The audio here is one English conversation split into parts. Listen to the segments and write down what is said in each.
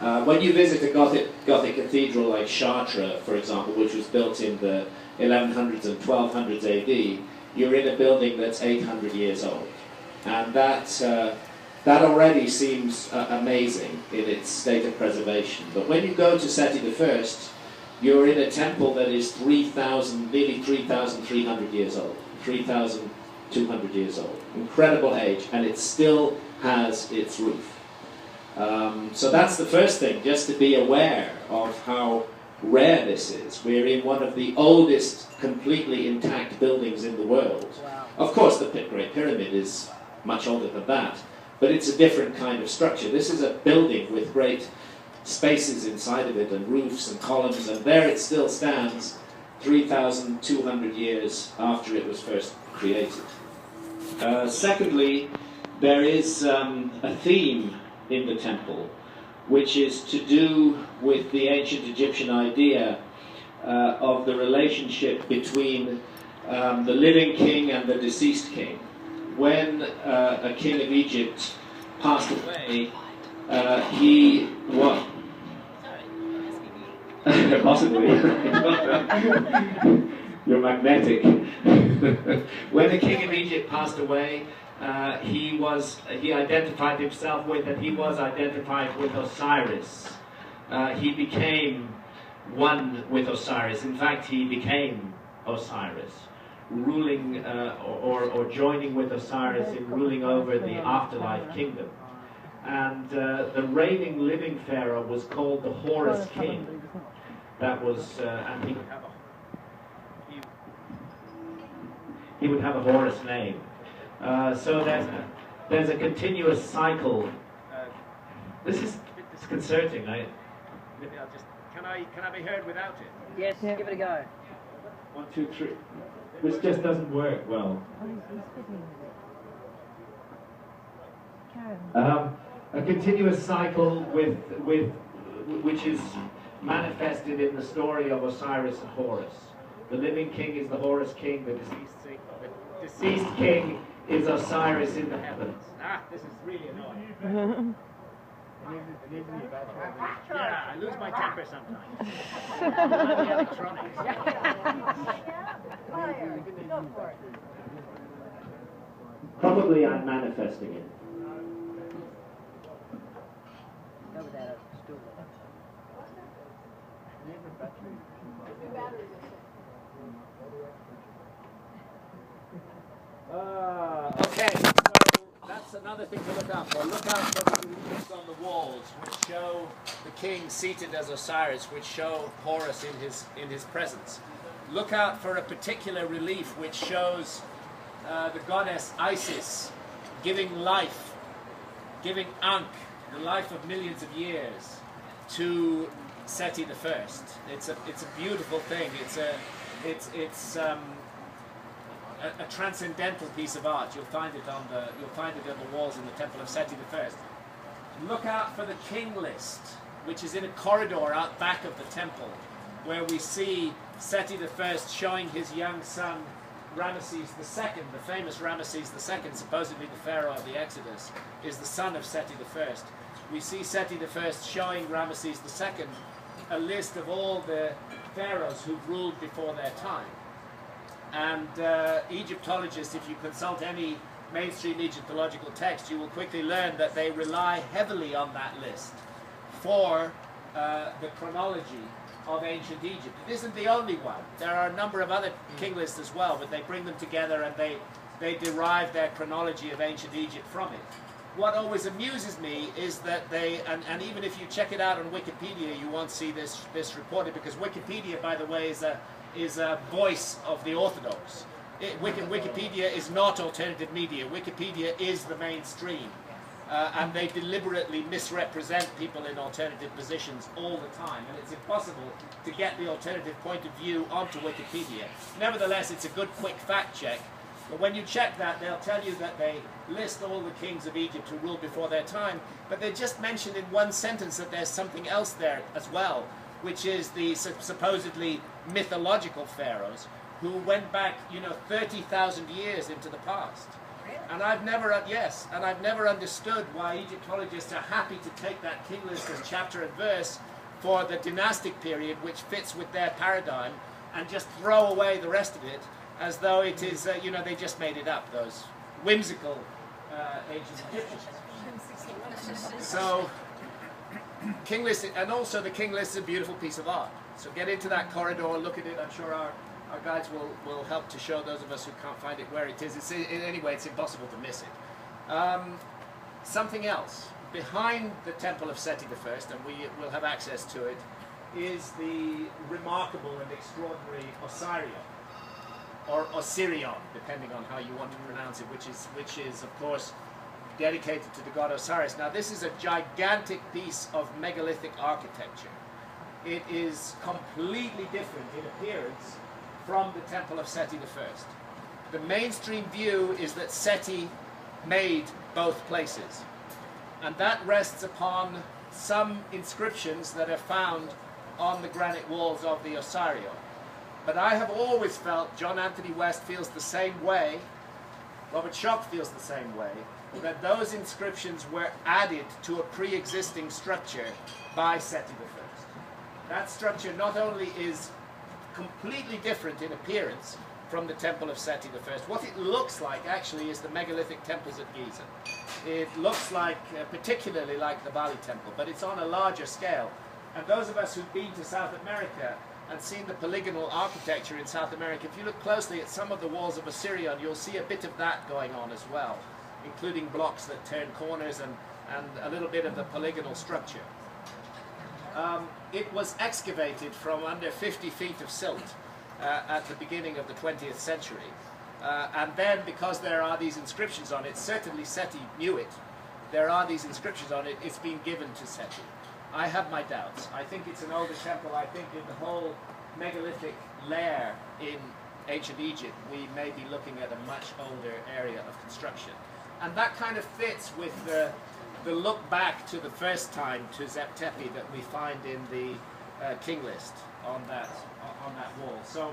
When you visit a Gothic cathedral like Chartres, for example, which was built in the 1100s and 1200s AD, you're in a building that's 800 years old. And that already seems amazing in its state of preservation. But when you go to Seti I, you're in a temple that is nearly 3,300 years old, 3,200 years old. Incredible age, and it still has its roof. So that's the first thing, just to be aware of how rare this is. We're in one of the oldest completely intact buildings in the world. Wow. Of course, the Great Pyramid is much older than that, but it's a different kind of structure. This is a building with great spaces inside of it, and roofs and columns, and there it still stands 3,200 years after it was first created. Secondly, there is a theme in the temple, which is to do with the ancient Egyptian idea of the relationship between the living king and the deceased king. When a king of Egypt passed away, he what? Possibly. You're magnetic. When the king of Egypt passed away, he identified himself with, and he was identified with Osiris. He became one with Osiris. In fact, he became Osiris, ruling or joining with Osiris in ruling over the afterlife kingdom. And the reigning living pharaoh was called the Horus King. That was, and he would have a Horus name. So there's a continuous cycle. It's concerning. Maybe I'll just. Can I be heard without it? Yes, give it a go. 1, 2, 3. This just doesn't work well. A continuous cycle which is manifested in the story of Osiris and Horus. The living king is the Horus king. The deceased king is Osiris in the heavens. Ah, this is really annoying. Yeah, I lose my temper sometimes. The electronics. Probably I'm manifesting it. Go with that stool. Okay, so that's another thing to look out for. Look out for the reliefs on the walls, which show the king seated as Osiris, which show Horus in his presence. Look out for a particular relief which shows the goddess Isis giving life, giving Ankh, the life of millions of years, to Seti I. It's a beautiful thing. It's a transcendental piece of art. You'll find it on the walls in the temple of Seti I. Look out for the king list, which is in a corridor out back of the temple, where we see Seti I showing his young son Ramesses II, the famous Ramesses II, supposedly the pharaoh of the Exodus, is the son of Seti I. We see Seti I showing Ramesses II a list of all the pharaohs who've ruled before their time. And Egyptologists, if you consult any mainstream Egyptological text, you will quickly learn that they rely heavily on that list for the chronology of ancient Egypt. It isn't the only one. There are a number of other king lists as well, but they bring them together and they derive their chronology of ancient Egypt from it. What always amuses me is that they, and even if you check it out on Wikipedia, you won't see this reported, because Wikipedia, by the way, is a voice of the orthodox. Wikipedia is not alternative media. Wikipedia is the mainstream. And they deliberately misrepresent people in alternative positions all the time, and it's impossible to get the alternative point of view onto Wikipedia. Nevertheless, it's a good quick fact check, but when you check that, they'll tell you that they list all the kings of Egypt who ruled before their time, but they just mention in one sentence that there's something else there as well, which is the supposedly mythological pharaohs who went back, 30,000 years into the past. And I've never, and I've never understood why Egyptologists are happy to take that king list as chapter and verse for the dynastic period, which fits with their paradigm, and just throw away the rest of it as though it is, you know, they just made it up, those whimsical ancient Egyptians. So, king list, and also the king list is a beautiful piece of art. So get into that corridor, look at it. I'm sure our guides will help to show those of us who can't find it where it is. Anyway, it's impossible to miss it. Something else. Behind the temple of Seti I, and we will have access to it, is the remarkable and extraordinary Osirion, or Osirion, depending on how you want to pronounce it, which is of course dedicated to the god Osiris. Now this is a gigantic piece of megalithic architecture. It is completely different in appearance from the temple of Seti I. The mainstream view is that Seti made both places, and that rests upon some inscriptions that are found on the granite walls of the Osirion. But I have always felt, John Anthony West feels the same way, Robert Schock feels the same way, that those inscriptions were added to a pre-existing structure by Seti I. That structure not only is completely different in appearance from the temple of Seti I, what it looks like actually is the megalithic temples at Giza. It looks like, particularly like the Bali temple, but it's on a larger scale. And those of us who've been to South America and seen the polygonal architecture in South America, if you look closely at some of the walls of Osirion, you'll see a bit of that going on as well, including blocks that turn corners and a little bit of the polygonal structure. It was excavated from under 50 feet of silt at the beginning of the 20th century. And then, because there are these inscriptions on it, certainly Seti knew it, there are these inscriptions on it, it's been given to Seti. I have my doubts. I think it's an older temple. I think in the whole megalithic layer in ancient Egypt, we may be looking at a much older area of construction. And that kind of fits with the look back to the first time to Zep-Tepi that we find in the king list on that wall. So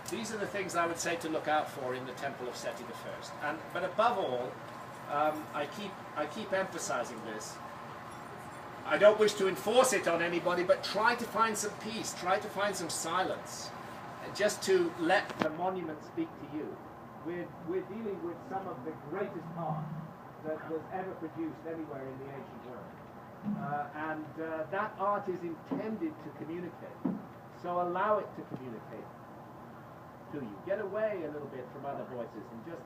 these are the things I would say to look out for in the temple of Seti I. But above all, I keep emphasizing this. I don't wish to enforce it on anybody, but try to find some peace, try to find some silence, just to let the monument speak to you. We're dealing with some of the greatest art that was ever produced anywhere in the ancient world. That art is intended to communicate, so allow it to communicate to you. Get away a little bit from other voices and just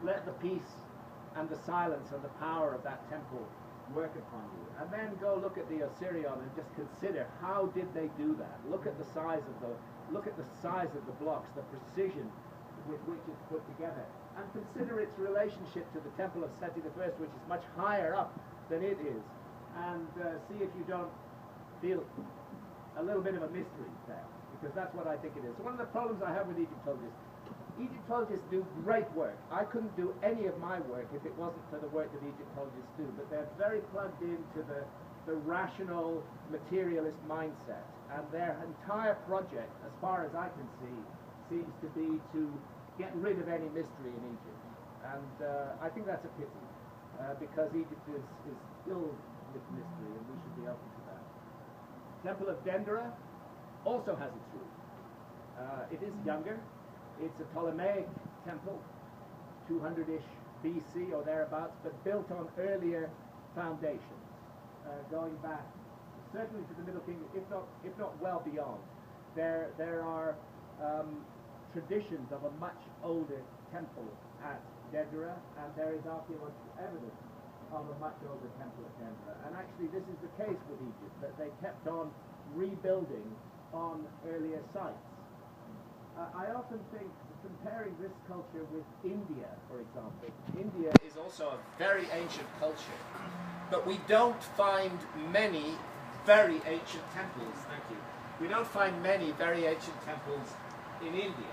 let the peace and the silence and the power of that temple work upon you. And then go look at the Osirion and just consider, how did they do that? Look at the size of the blocks, the precision with which it's put together, and consider its relationship to the temple of Seti I, which is much higher up than it is, and see if you don't feel a little bit of a mystery there, because that's what I think it is. So one of the problems I have with Egyptologists do great work. I couldn't do any of my work if it wasn't for the work that Egyptologists do, but they're very plugged into the rational materialist mindset, and their entire project, as far as I can see, seems to be to get rid of any mystery in Egypt. And I think that's a pity, because Egypt is filled with mystery, and we should be open to that. Temple of Dendera also has its roots. It is younger. It's a Ptolemaic temple, 200-ish BC or thereabouts, but built on earlier foundations, going back certainly to the Middle Kingdom, if not well beyond. There are traditions of a much older temple at Dendera, and there is archaeological evidence of a much older temple at Dendera. And actually this is the case with Egypt, that they kept on rebuilding on earlier sites. I often think, comparing this culture with India, for example, India is also a very ancient culture, but we don't find many very ancient temples, thank you. We don't find many very ancient temples in India.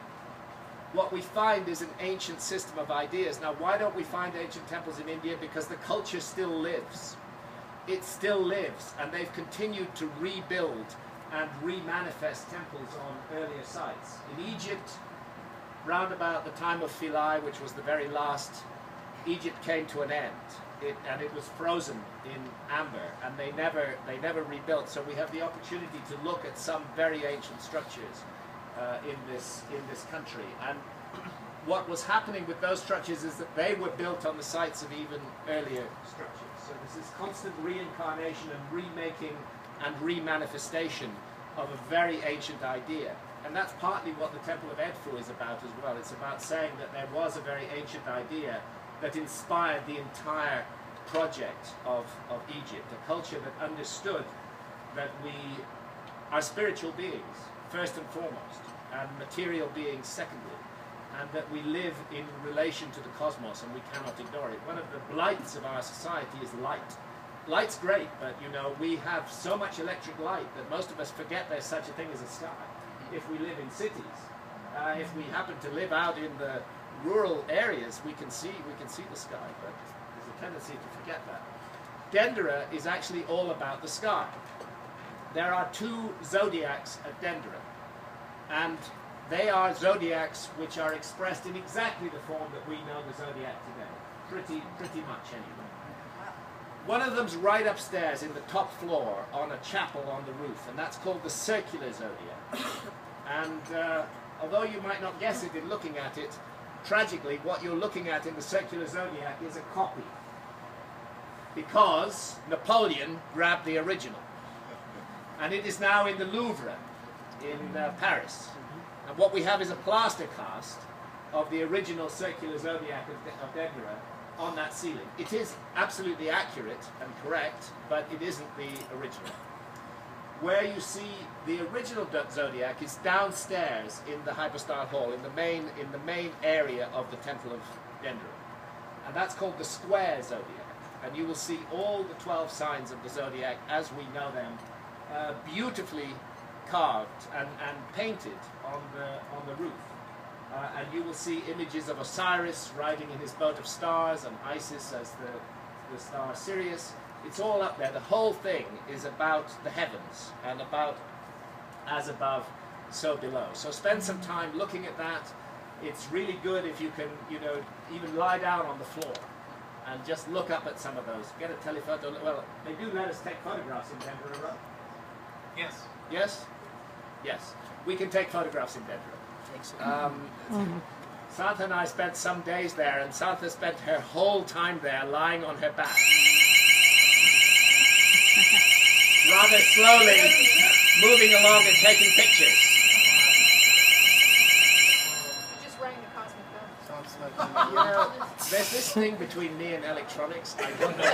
What we find is an ancient system of ideas. Now, why don't we find ancient temples in India? Because the culture still lives. It still lives, and they've continued to rebuild and remanifest temples on earlier sites. In Egypt, round about the time of Philae, which was the very last Egypt came to an end, and it was frozen in amber, and they never rebuilt. So we have the opportunity to look at some very ancient structures in this country. And what was happening with those structures is that they were built on the sites of even earlier structures. So this is constant reincarnation and remaking and remanifestation of a very ancient idea. And that's partly what the Temple of Edfu is about as well. It's about saying that there was a very ancient idea that inspired the entire project of Egypt, a culture that understood that we are spiritual beings, first and foremost, and material beings secondly, and that we live in relation to the cosmos and we cannot ignore it. One of the blights of our society is light. Light's great, but you know, we have so much electric light that most of us forget there's such a thing as a sky. If we live in cities, if we happen to live out in the rural areas, we can see the sky, but there's a tendency to forget that. Dendera is actually all about the sky. There are two zodiacs at Dendera, and they are zodiacs which are expressed in exactly the form that we know the zodiac today, pretty much anyway. One of them's right upstairs in the top floor on a chapel on the roof, and that's called the circular zodiac. And although you might not guess it in looking at it, tragically what you're looking at in the circular zodiac is a copy, because Napoleon grabbed the original, and it is now in the Louvre in Paris. And what we have is a plaster cast of the original circular zodiac of Dendera on that ceiling. It is absolutely accurate and correct, but it isn't the original. Where you see the original zodiac is downstairs in the hypostyle hall, in the main area of the Temple of Dendera, and that's called the square zodiac. And you will see all the 12 signs of the zodiac as we know them, beautifully carved and painted on the roof. And you will see images of Osiris riding in his boat of stars, and Isis as the star Sirius. It's all up there. The whole thing is about the heavens and about as above, so below. So spend some time looking at that. It's really good if you can, you know, even lie down on the floor and just look up at some of those. Get a telephoto. Well, they do let us take photographs in Dendera. Yes. Yes? Yes. We can take photographs in Dendera. Santa and I spent some days there, and Santa spent her whole time there lying on her back, rather slowly moving along and taking pictures. You just rang the cosmic phone. You know, there's this thing between me and electronics. I don't know.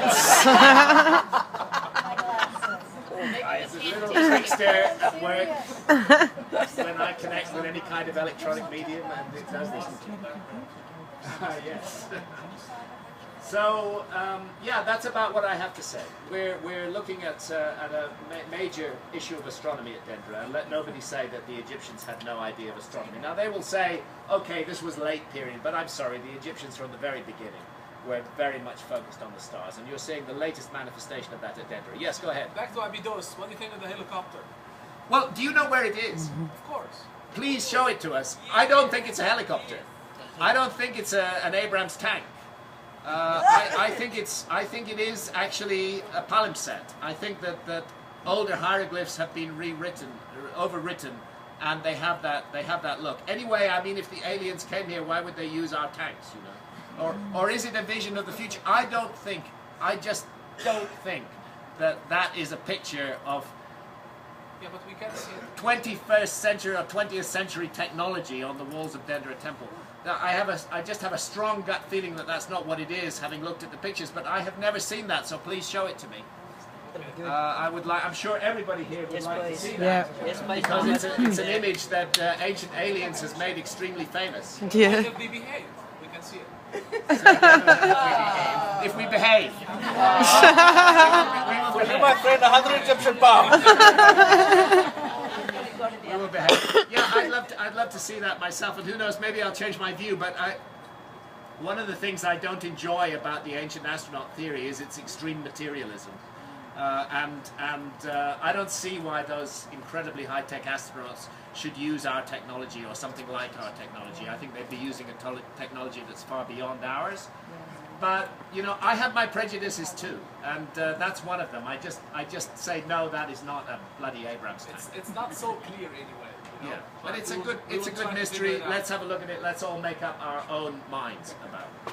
There's a little trickster at work when I connect with any kind of electronic medium, and it does this. Yes. So yeah, that's about what I have to say. We're looking at a major issue of astronomy at Dendera, and let nobody say that the Egyptians had no idea of astronomy. Now they will say, okay, this was late period, but I'm sorry, the Egyptians from the very beginning were very much focused on the stars, and you're seeing the latest manifestation of that at Dendera. Yes, go ahead. Back to Abydos, what do you think of the helicopter? Well, do you know where it is? Of course. Please show it to us. I don't think it's a helicopter. I don't think it's an Abrams tank. I think it is actually a palimpsest. I think that older hieroglyphs have been rewritten, overwritten, and they have that look. Anyway, I mean, if the aliens came here, why would they use our tanks? You know. Or is it a vision of the future? I just don't think that is a picture of Yeah, but we can see it. 21st century or 20th century technology on the walls of Dendera Temple. Now, I just have a strong gut feeling that that's not what it is, having looked at the pictures, but I have never seen that, so please show it to me. I'm sure everybody here would like to see that. Yes, Because it's an image that Ancient Aliens has made extremely famous. Yeah. If we behave, we can see it. If we behave. For you, my friend, 100 Egyptian pounds. We will behave. Yeah, I'd love to see that myself, and who knows, maybe I'll change my view, but one of the things I don't enjoy about the ancient astronaut theory is its extreme materialism. I don't see why those incredibly high-tech astronauts should use our technology or something like our technology. I think they'd be using a technology that's far beyond ours. But you know, I have my prejudices too, and that's one of them. I just say no, that is not a bloody Abrams tank. It's not so clear anyway. You know? Yeah, but it's we a will- good we will try to mystery. figure it out. Let's have a look at it. Let's all make up our own minds about it.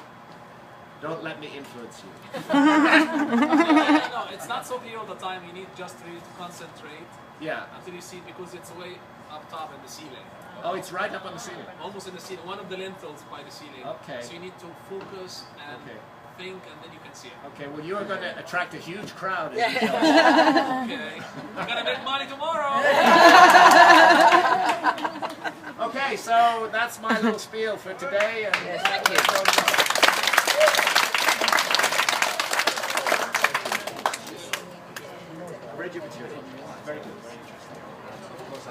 Don't let me influence you. No, it's not so clear all the time. You need just really to concentrate Yeah. until you see it, because it's way up top in the ceiling. Oh, it's right up on the ceiling. Almost in the ceiling, one of the lintels by the ceiling. Okay. So you need to focus and Okay. think, and then you can see it. Okay. Well, you are going to attract a huge crowd. Okay. We're gonna make money tomorrow. Okay, so that's my little spiel for today. And Yes, thank you. Bridge of material. Very good. Very interesting. Of course,